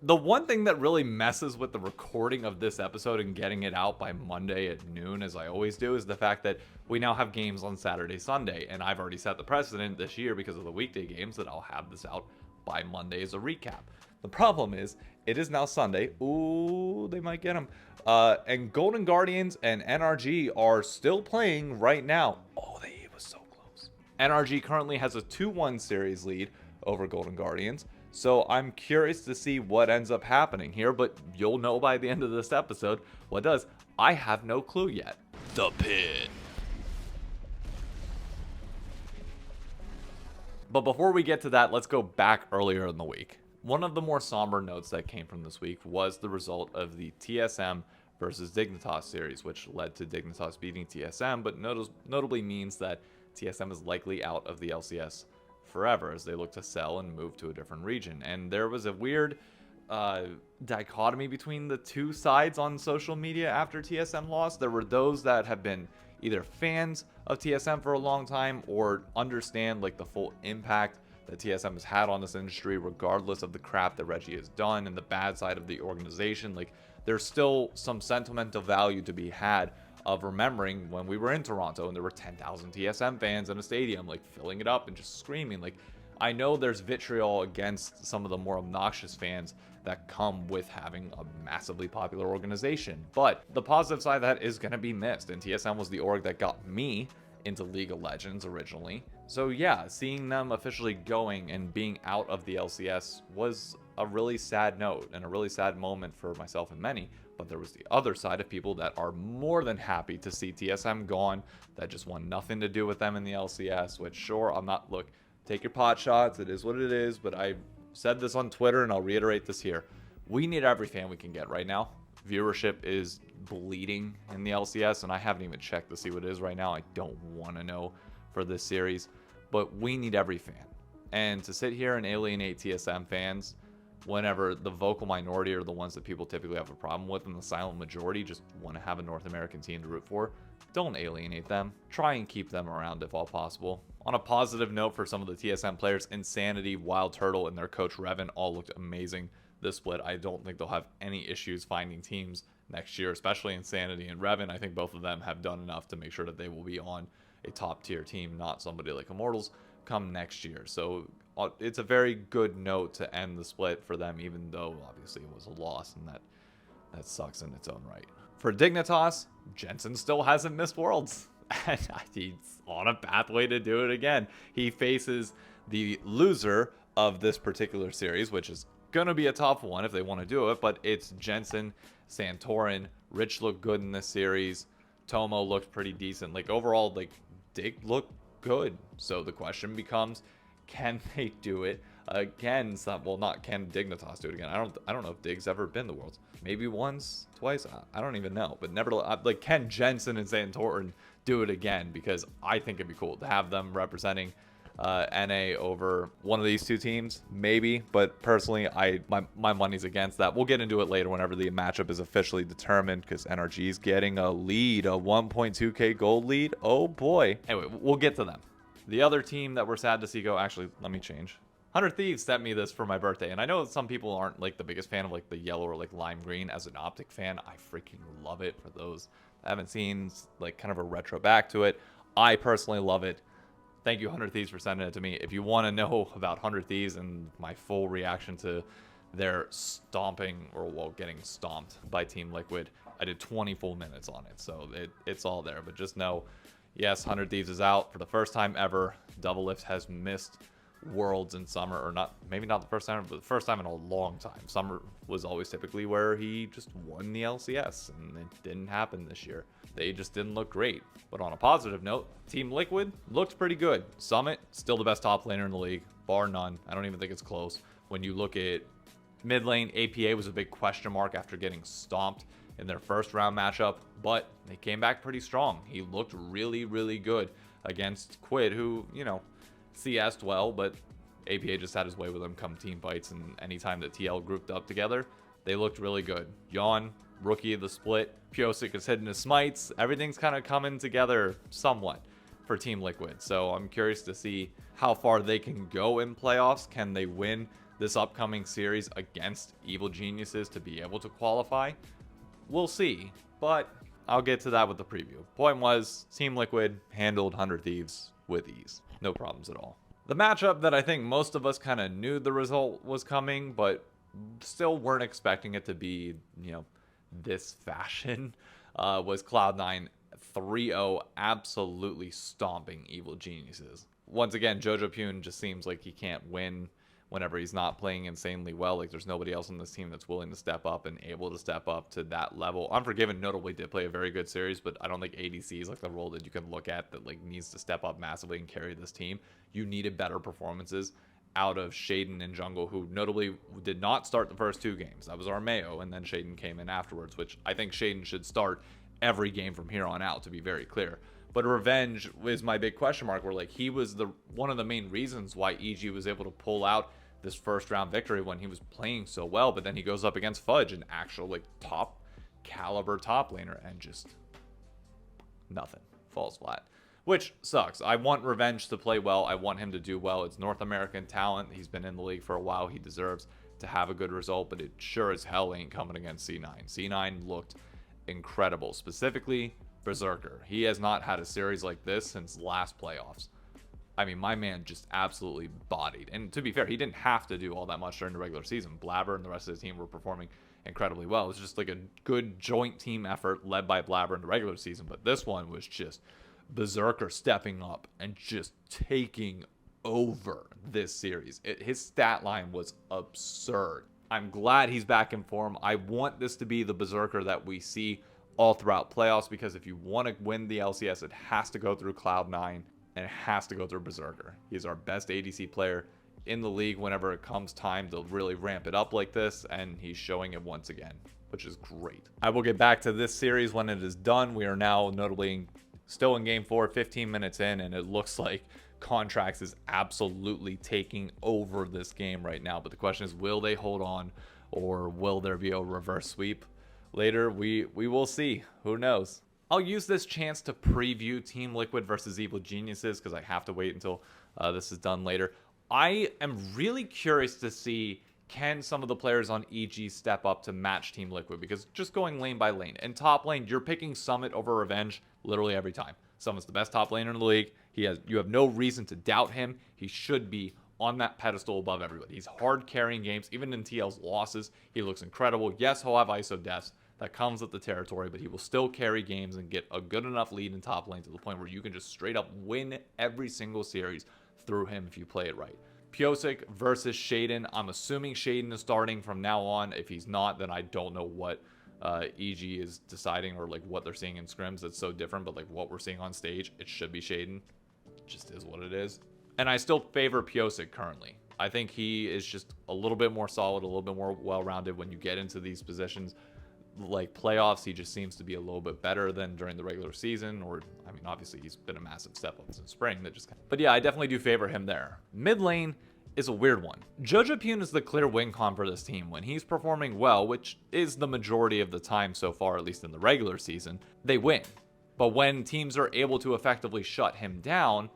The one thing that really messes with the recording of this episode and getting it out by Monday at noon, as I always do, is the fact that we now have games on Saturday, Sunday, and I've already set the precedent this year because of the weekday games that I'll have this out by Monday as a recap. The problem is, it is now Sunday. Ooh, they might get him. And Golden Guardians and NRG are still playing right now. Oh, it was so close. NRG currently has a 2-1 series lead over Golden Guardians. So I'm curious to see what ends up happening here, but you'll know by the end of this episode what does. I have no clue yet. The Pit. But before we get to that, let's go back earlier in the week. One of the more somber notes that came from this week was the result of the TSM versus Dignitas series, which led to Dignitas beating TSM, but notably means that TSM is likely out of the LCS forever as they look to sell and move to a different region. And there was a weird dichotomy between the two sides on social media after TSM lost. There were those that have been either fans of TSM for a long time or understand like the full impact that TSM has had on this industry, regardless of the crap that Reggie has done and the bad side of the organization. Like, there's still some sentimental value to be had of remembering when we were in Toronto and there were 10,000 TSM fans in a stadium, like filling it up and just screaming. Like, I know there's vitriol against some of the more obnoxious fans that come with having a massively popular organization, but the positive side of that is going to be missed. And TSM was the org that got me into League of Legends originally. So yeah, seeing them officially going and being out of the LCS was a really sad note and a really sad moment for myself and many. But there was the other side of people that are more than happy to see TSM gone, that just want nothing to do with them in the LCS, which sure, I'm not, look, take your pot shots, it is what it is, but I said this on Twitter and I'll reiterate this here. We need every fan we can get right now. Viewership is bleeding in the LCS, and I haven't even checked to see what it is right now. I don't want to know for this series, but we need every fan. And to sit here and alienate TSM fans whenever the vocal minority are the ones that people typically have a problem with and the silent majority just want to have a North American team to root for, don't alienate them. Try and keep them around if all possible. On a positive note for some of the TSM players, Insanity, Wild Turtle, and their coach Revan all looked amazing this split. I don't think they'll have any issues finding teams next year, especially Insanity and Revan. I think both of them have done enough to make sure that they will be on a top tier team, not somebody like Immortals, come next year. So it's a very good note to end the split for them, even though obviously it was a loss, and that sucks in its own right. For Dignitas, Jensen still hasn't missed Worlds, and he's on a pathway to do it again. He faces the loser of this particular series, which is going to be a tough one if they want to do it, but it's Jensen, Santorin. Rich looked good in this series. Tomo looked pretty decent. Like, overall, like, Dig looked good. So the question becomes, can they do it again? Well, not can Dignitas do it again. I don't know if Dig's ever been to Worlds. Maybe once, twice. I don't even know. But nevertheless, like, can Jensen and Santorin do it again? Because I think it'd be cool to have them representing NA over one of these two teams, maybe. But personally, my money's against that. We'll get into it later whenever the matchup is officially determined, because NRG is getting a lead, a 1.2k gold lead. Oh boy. Anyway, we'll get to them. The other team that we're sad to see go, actually, let me change. 100 Thieves sent me this for my birthday, and I know some people aren't like the biggest fan of like the yellow or like lime green. As an Optic fan, I freaking love it. For those that haven't seen like kind of a retro back to it, I personally love it. Thank you, 100 Thieves, for sending it to me. If you want to know about 100 Thieves and my full reaction to their stomping, or well, getting stomped by Team Liquid, I did 20 full minutes on it, so it's all there. But just know, yes, 100 Thieves is out for the first time ever. Double Lift has missed Worlds in summer, or not, maybe not the first time, but the first time in a long time. Summer was always typically where he just won the LCS, and it didn't happen this year. They just didn't look great. But on a positive note, Team Liquid looked pretty good. Summit, still the best top laner in the league, bar none. I don't even think it's close. When you look at mid lane, APA was a big question mark after getting stomped in their first round matchup, but they came back pretty strong. He looked really, really good against Quid, who, you know, CS'd well, but APA just had his way with him come team fights, and anytime that TL grouped up together, they looked really good. Yawn, rookie of the split. Piosik is hitting his smites. Everything's kind of coming together somewhat for Team Liquid. So I'm curious to see how far they can go in playoffs. Can they win this upcoming series against Evil Geniuses to be able to qualify. We'll see, but I'll get to that with the preview. Point was, Team Liquid handled 100 Thieves with ease. No problems at all. The matchup that I think most of us kind of knew the result was coming, but still weren't expecting it to be, this fashion, was Cloud9 3-0 absolutely stomping Evil Geniuses. Once again, Jojo Pune just seems like he can't win whenever he's not playing insanely well. Like, there's nobody else on this team that's willing to step up and able to step up to that level. Unforgiven notably did play a very good series, but I don't think ADC is like the role that you can look at that like needs to step up massively and carry this team. You needed better performances out of Shaden and Jungle, who notably did not start the first 2 games. That was Armeo, and then Shaden came in afterwards, which I think Shaden should start every game from here on out, to be very clear. But Revenge is my big question mark, where like he was one of the main reasons why EG was able to pull out this first round victory when he was playing so well. But then he goes up against Fudge, an actual like top caliber top laner, and just nothing, falls flat, which sucks. I want Revenge to play well. I want him to do well. It's North American talent. He's been in the league for a while. He deserves to have a good result, but it sure as hell ain't coming against C9. C9 looked incredible, specifically Berserker. He has not had a series like this since last playoffs. I mean, my man just absolutely bodied. And to be fair, he didn't have to do all that much during the regular season. Blabber and the rest of the team were performing incredibly well. It was just like a good joint team effort led by Blabber in the regular season. But this one was just Berserker stepping up and just taking over this series. His stat line was absurd. I'm glad he's back in form. I want this to be the Berserker that we see all throughout playoffs, because if you want to win the LCS, it has to go through Cloud9 and it has to go through Berserker. He's our best ADC player in the league whenever it comes time to really ramp it up like this, and he's showing it once again, which is great. I will get back to this series when it is done. We are now notably still in game 4, 15 minutes in, and it looks like Contracts is absolutely taking over this game right now. But the question is, will they hold on, or will there be a reverse sweep later? We will see. Who knows? I'll use this chance to preview Team Liquid versus Evil Geniuses, because I have to wait until this is done later. I am really curious to see, can some of the players on EG step up to match Team Liquid? Because just going lane by lane. In top lane, you're picking Summit over Revenge literally every time. Summit's the best top laner in the league. You have no reason to doubt him. He should be on that pedestal above everybody. He's hard carrying games. Even in TL's losses, he looks incredible. Yes, he'll have ISO deaths. That comes with the territory, but he will still carry games and get a good enough lead in top lane to the point where you can just straight up win every single series through him if you play it right. Pyosik versus Shaden. I'm assuming Shaden is starting from now on. If he's not, then I don't know what EG is deciding, or like what they're seeing in scrims that's so different, but like what we're seeing on stage, it should be Shaden. It just is what it is. And I still favor Pyosik currently. I think he is just a little bit more solid, a little bit more well-rounded when you get into these positions. Like playoffs, he just seems to be a little bit better than during the regular season, or I mean, obviously he's been a massive step up since spring. But yeah, I definitely do favor him there. Mid lane is a weird one. Jojo Pune is the clear win con for this team. When he's performing well, which is the majority of the time so far, at least in the regular season, they win. But when teams are able to effectively shut him down,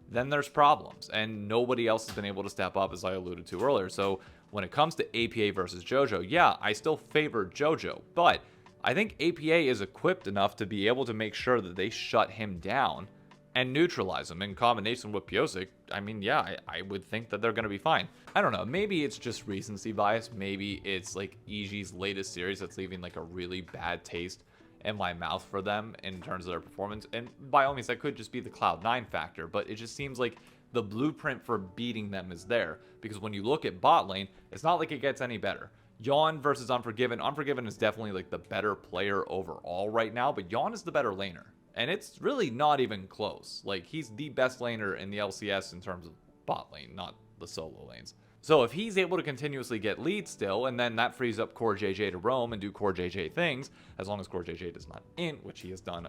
then there's problems, and nobody else has been able to step up, as I alluded to earlier. So when it comes to APA versus Jojo, yeah, I still favor Jojo, but I think APA is equipped enough to be able to make sure that they shut him down and neutralize him in combination with Pyosik. I mean, yeah, I would think that they're going to be fine. I don't know. Maybe it's just recency bias. Maybe it's like EG's latest series that's leaving like a really bad taste in my mouth for them in terms of their performance. And by all means, that could just be the Cloud9 factor, but it just seems like the blueprint for beating them is there. Because when you look at bot lane, it's not like it gets any better. Yawn versus Unforgiven. Unforgiven is definitely like the better player overall right now, but Yawn is the better laner. And it's really not even close. Like, he's the best laner in the LCS in terms of bot lane, not the solo lanes. So if he's able to continuously get leads still, and then that frees up Core JJ to roam and do Core JJ things, as long as Core JJ does not int, which he has done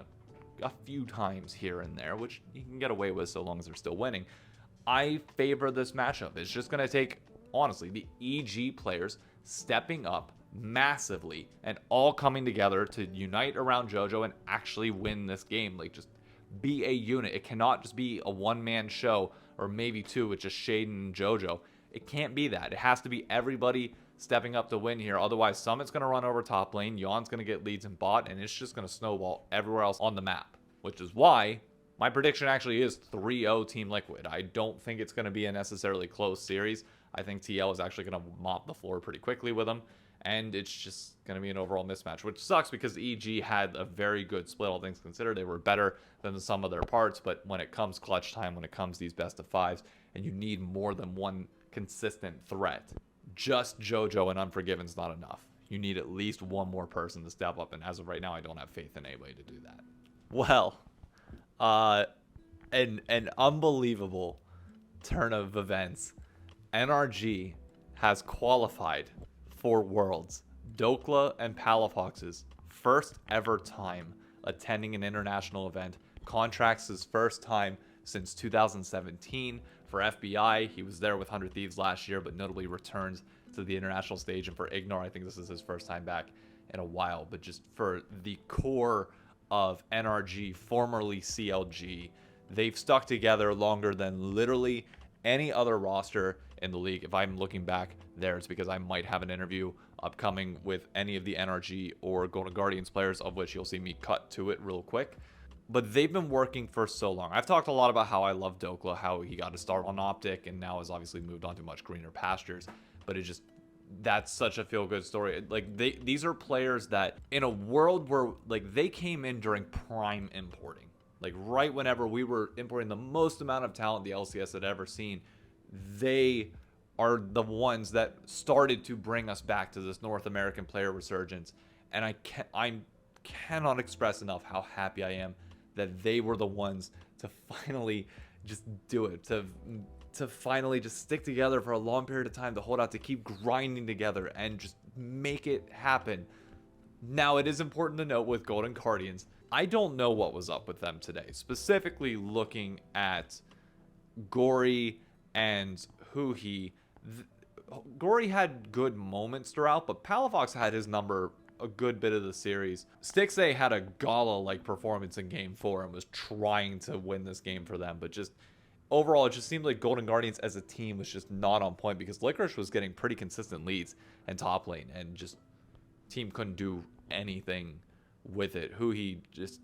a few times here and there, which he can get away with so long as they're still winning, I favor this matchup. It's just going to take, honestly, the EG players stepping up massively and all coming together to unite around Jojo and actually win this game. Like, just be a unit. It cannot just be a one-man show, or maybe two with just Shaden and Jojo. It can't be that. It has to be everybody stepping up to win here. Otherwise, Summit's going to run over top lane, Yon's going to get leads in bot, and it's just going to snowball everywhere else on the map. Which is why my prediction actually is 3-0 Team Liquid. I don't think it's going to be a necessarily close series. I think TL is actually going to mop the floor pretty quickly with them. And it's just going to be an overall mismatch, which sucks because EG had a very good split, all things considered. They were better than the sum of their parts, but when it comes clutch time, when it comes these best of fives, and you need more than one consistent threat, just JoJo and Unforgiven's not enough. You need at least one more person to step up, and as of right now, I don't have faith in anybody to do that. Well, an unbelievable turn of events. NRG has qualified for Worlds. Dokla and Palafox's first ever time attending an international event. Contracts' first time since 2017 for FBI. He was there with 100 Thieves last year, but notably returned to the international stage. And for Ignore, I think this is his first time back in a while. But just for the core of NRG, formerly CLG, they've stuck together longer than literally any other roster in the league. If I'm looking back there, it's because I might have an interview upcoming with any of the NRG or Golden Guardians players, of which you'll see me cut to it real quick. But they've been working for so long. I've talked a lot about how I love Dokla, how he got to start on Optic and now has obviously moved on to much greener pastures. But it just, that's such a feel-good story. Like, these are players that in a world where like they came in during prime importing, like right whenever we were importing the most amount of talent the LCS had ever seen, they are the ones that started to bring us back to this North American player resurgence. And I cannot express enough how happy I am that they were the ones to finally just do it, to finally just stick together for a long period of time, to hold out, to keep grinding together and just make it happen. Now, it is important to note with Golden Guardians, I don't know what was up with them today, specifically looking at Gory and Huhi. Gory had good moments throughout, but Palafox had his number a good bit of the series. Stixay had a Gala-like performance in Game 4 and was trying to win this game for them, but just overall, it just seemed like Golden Guardians as a team was just not on point because Licorice was getting pretty consistent leads in top lane, and just team couldn't do anything with it. Huhi just,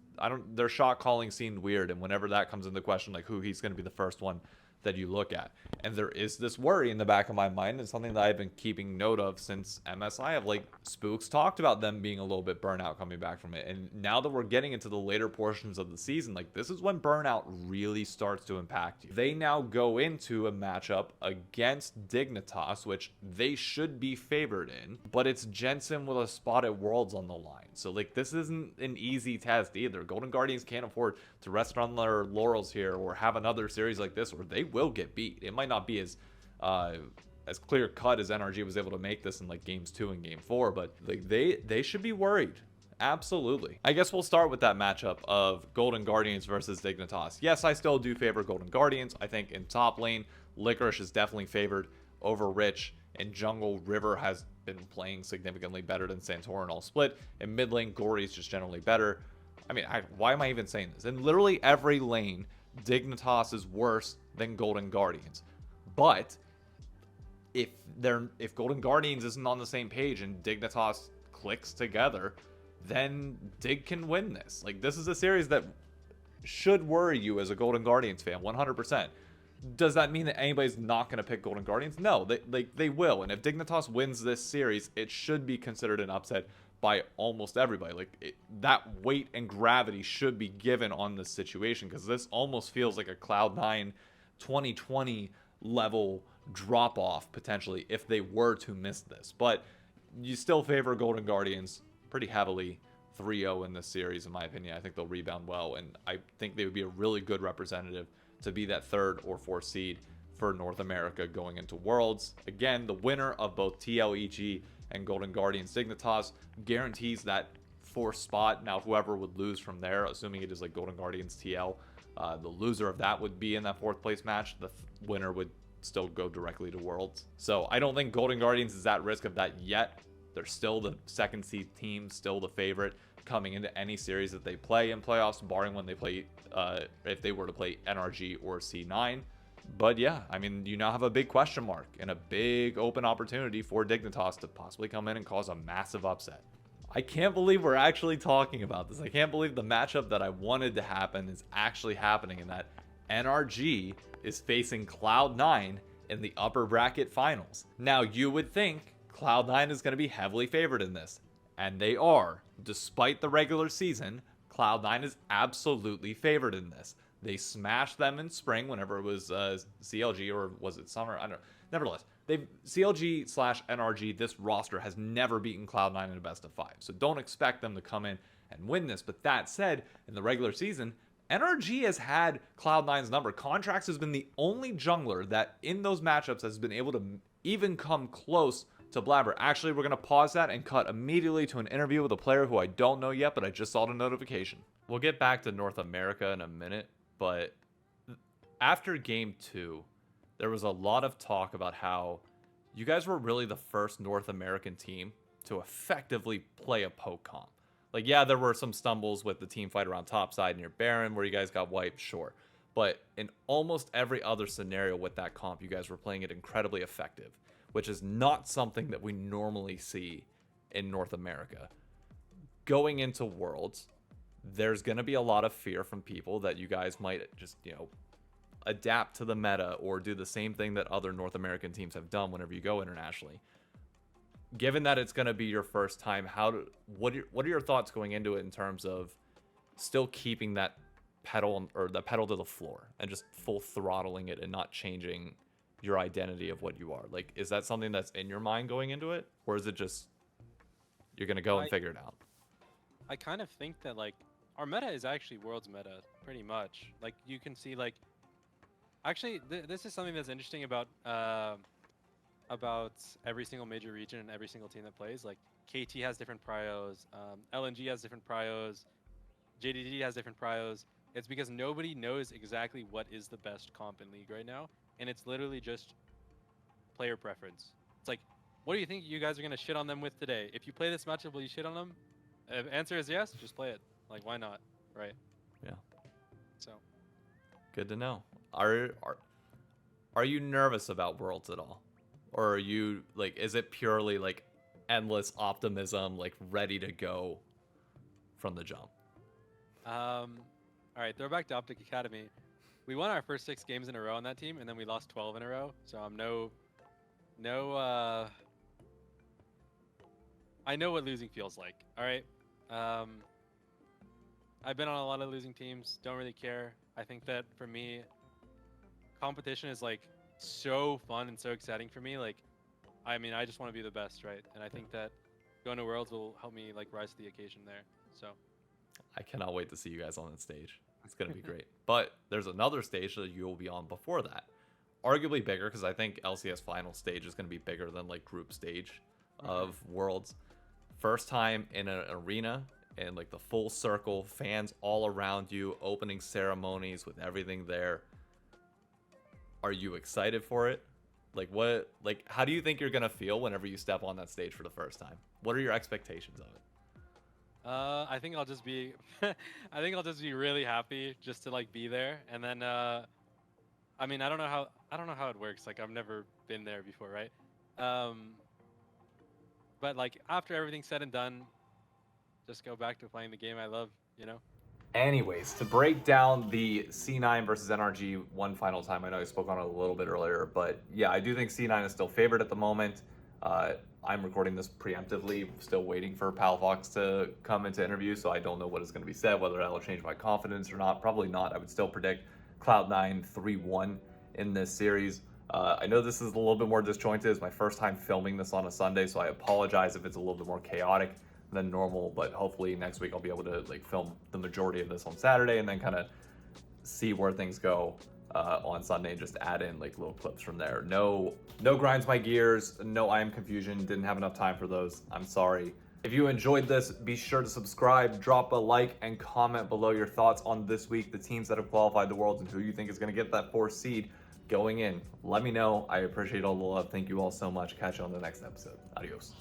their shot calling seemed weird, and whenever that comes into question, like Huhi's going to be the first one that you look at. And there is this worry in the back of my mind, and something that I've been keeping note of since MSI, of like Spooks talked about them being a little bit burnout coming back from it. And now that we're getting into the later portions of the season, like this is when burnout really starts to impact you. They now go into a matchup against Dignitas, which they should be favored in, but it's Jensen with a spot at Worlds on the line. So like this isn't an easy test either. Golden Guardians can't afford to rest on their laurels here or have another series like this where they will get beat. It might not be as clear cut as NRG was able to make this in like games 2 and game 4, but like they should be worried. Absolutely. I guess we'll start with that matchup of Golden Guardians versus Dignitas. Yes, I still do favor Golden Guardians. I think in top lane, Licorice is definitely favored over Rich. In jungle, River has been playing significantly better than Santorin all split. In mid lane, Gory is just generally better. I mean, why am I even saying this? In literally every lane, Dignitas is worse than Golden Guardians. But if Golden Guardians isn't on the same page and Dignitas clicks together, then Dig can win this. Like, this is a series that should worry you as a Golden Guardians fan, 100%. Does that mean that anybody's not going to pick Golden Guardians? No, they will. And if Dignitas wins this series, it should be considered an upset by almost everybody. Like, that weight and gravity should be given on this situation, because this almost feels like a Cloud9 2020 level drop off potentially if they were to miss this. But you still favor Golden Guardians pretty heavily, 3-0 in this series in my opinion. I think they'll rebound well, and I think they would be a really good representative to be that 3rd or 4th seed for North America going into Worlds. Again, the winner of both TLEG and Golden Guardians Dignitas guarantees that 4th spot. Now, whoever would lose from there, assuming it is like Golden Guardians TL, the loser of that would be in that 4th place match. The winner would still go directly to Worlds. So I don't think Golden Guardians is at risk of that yet. They're still the 2nd seed team, still the favorite coming into any series that they play in playoffs, barring when they play, if they were to play NRG or C9. But yeah, I mean, you now have a big question mark and a big open opportunity for Dignitas to possibly come in and cause a massive upset. I can't believe we're actually talking about this. I can't believe the matchup that I wanted to happen is actually happening, and that NRG is facing Cloud9 in the upper bracket finals. Now, you would think Cloud9 is going to be heavily favored in this, and they are. Despite the regular season, Cloud9 is absolutely favored in this. They smashed them in spring whenever it was CLG, or was it summer? I don't know. Nevertheless, CLG slash NRG, this roster has never beaten Cloud9 in a best of 5. So don't expect them to come in and win this. But that said, in the regular season, NRG has had Cloud9's number. Contracts has been the only jungler that in those matchups has been able to even come close to Blabber. Actually, we're going to pause that and cut immediately to an interview with a player who I don't know yet, but I just saw the notification. We'll get back to North America in a minute, but after game 2, there was a lot of talk about how you guys were really the first North American team to effectively play a poke comp. Like, yeah, there were some stumbles with the team fight around topside near Baron where you guys got wiped, sure. But in almost every other scenario with that comp, you guys were playing it incredibly effective, which is not something that we normally see in North America. Going into Worlds, there's going to be a lot of fear from people that you guys might just, adapt to the meta or do the same thing that other North American teams have done whenever you go internationally. Given that it's going to be your first time, what are your thoughts going into it in terms of still keeping that pedal or the pedal to the floor and just full throttling it and not changing your identity of what you are? Like, is that something that's in your mind going into it, or is it just you're going to go and figure it out? I kind of think that like our meta is actually World's meta pretty much. Like you can see like actually this is something that's interesting about every single major region and every single team that plays. Like KT has different prios, LNG has different prios, JDD has different prios. It's because nobody knows exactly what is the best comp in League right now, and it's literally just player preference. It's like, what do you think you guys are gonna shit on them with today? If you play this matchup, will you shit on them? If answer is yes, just play it. Like, why not, right? Yeah. So. Good to know. Are you nervous about Worlds at all? Or are you, like, is it purely, like, endless optimism, like, ready to go from the jump? All right, throwback to Optic Academy. We won our first 6 games in a row on that team, and then we lost 12 in a row. So I'm I know what losing feels like, all right? I've been on a lot of losing teams, don't really care. I think that for me, competition is like so fun and so exciting for me. Like, I mean, I just want to be the best, right? And I think that going to Worlds will help me like rise to the occasion there. So I cannot wait to see you guys on that stage. It's going to be great. But there's another stage that you will be on before that. Arguably bigger, because I think LCS final stage is going to be bigger than like group stage of Worlds. First time in an arena and like the full circle, fans all around you, opening ceremonies with everything there. Are you excited for it? How do you think you're gonna feel whenever you step on that stage for the first time? What are your expectations of it? I think I'll just be really happy just to like be there. And then I mean, I don't know how it works. Like I've never been there before, right? But like after everything's said and done, just go back to playing the game I love, Anyways, to break down the C9 versus NRG one final time, I know I spoke on it a little bit earlier, but yeah, I do think C9 is still favored at the moment. I'm recording this preemptively, still waiting for Palafox to come into interview, so I don't know what is going to be said, whether that will change my confidence or not. Probably not. I would still predict Cloud9 3-1 in this series. I know this is a little bit more disjointed. It's my first time filming this on a Sunday, so I apologize if it's a little bit more chaotic than normal, but hopefully next week I'll be able to like film the majority of this on Saturday and then kind of see where things go on Sunday and just add in like little clips from there. No grinds my gears, no I am confusion, didn't have enough time for those. I'm sorry. If you enjoyed this, be sure to subscribe, drop a like, and comment below your thoughts on this week, the teams that have qualified the Worlds, and who you think is going to get that 4th seed going in. Let me know. I appreciate all the love. Thank you all so much. Catch you on the next episode. Adios.